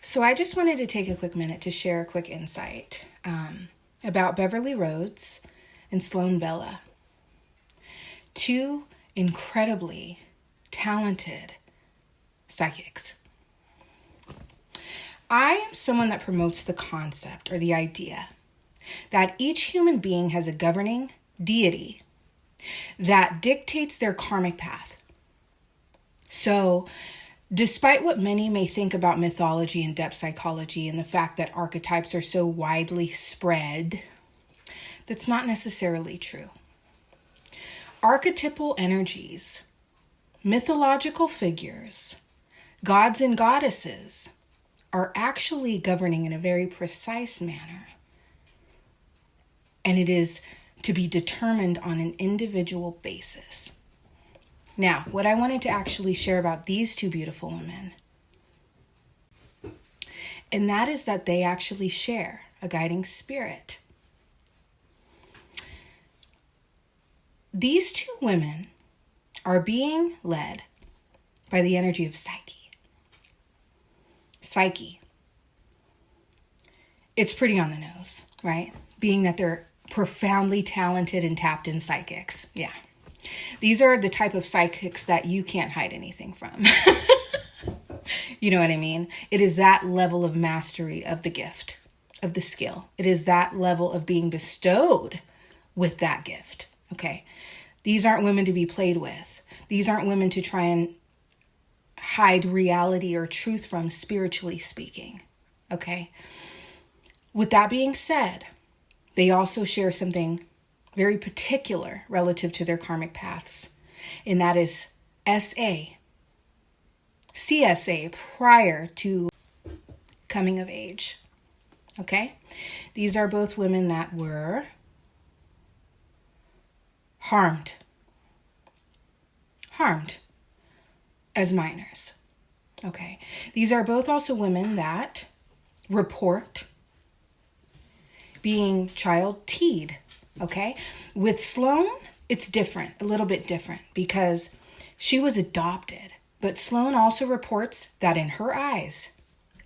So I just wanted to take a quick minute to share a quick insight about Beverly Rhodes and Sloan Bella, two incredibly talented psychics. I am someone that promotes the concept or the idea that each human being has a governing deity that dictates their karmic path. So, despite what many may think about mythology and depth psychology and the fact that archetypes are so widely spread, that's not necessarily true. Archetypal energies, mythological figures, gods and goddesses are actually governing in a very precise manner. And it is to be determined on an individual basis. Now, what I wanted to actually share about these two beautiful women, and that is that they actually share a guiding spirit. These two women are being led by the energy of Psyche. Psyche. It's pretty on the nose, right? Being that they're profoundly talented and tapped in psychics. Yeah. These are the type of psychics that you can't hide anything from. You know what I mean? It is that level of mastery of the gift, of the skill. It is that level of being bestowed with that gift. Okay. These aren't women to be played with. These aren't women to try and hide reality or truth from, spiritually speaking. Okay. With that being said, they also share something very particular relative to their karmic paths, and that is CSA prior to coming of age. Okay? These are both women that were harmed as minors. Okay? These are both also women that report being child teed. Okay? With Sloan, it's different, a little bit different, because she was adopted. But Sloan also reports that in her eyes,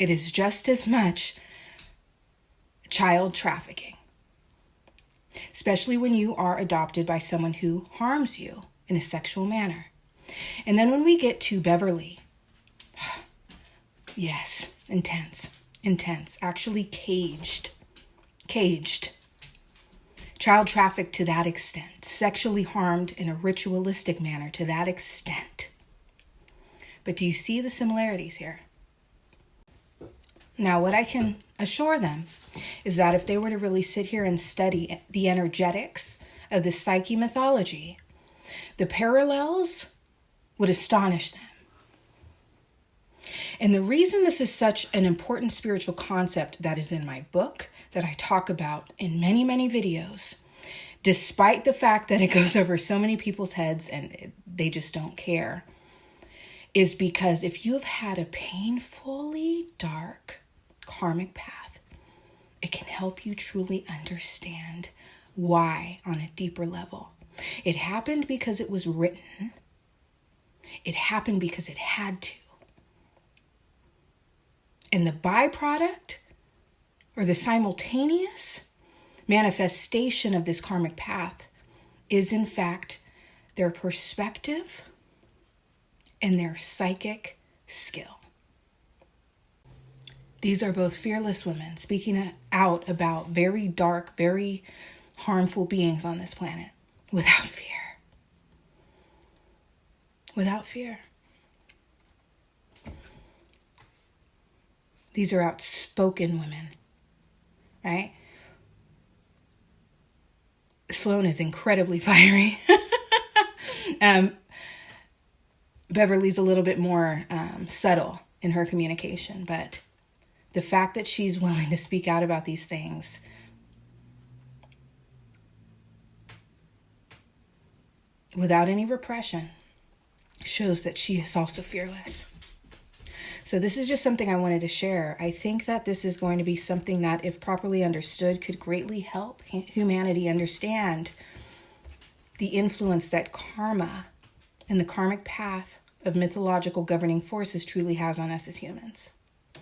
it is just as much child trafficking. Especially when you are adopted by someone who harms you in a sexual manner. And then when we get to Beverly, yes, intense, actually caged. Child trafficked to that extent, sexually harmed in a ritualistic manner to that extent. But do you see the similarities here? Now, what I can assure them is that if they were to really sit here and study the energetics of the Psyche mythology, the parallels would astonish them. And the reason this is such an important spiritual concept that is in my book, that I talk about in many, many videos, despite the fact that it goes over so many people's heads and they just don't care, is because if you've had a painfully dark karmic path, it can help you truly understand why on a deeper level. It happened because it was written. It happened because it had to. And the byproduct, or the simultaneous manifestation of this karmic path, is in fact their perspective and their psychic skill. These are both fearless women speaking out about very dark, very harmful beings on this planet without fear. Without fear. These are outspoken women, right? Sloan is incredibly fiery. Beverly's a little bit more subtle in her communication, but the fact that she's willing to speak out about these things without any repression shows that she is also fearless. So this is just something I wanted to share. I think that this is going to be something that, if properly understood, could greatly help humanity understand the influence that karma and the karmic path of mythological governing forces truly has on us as humans.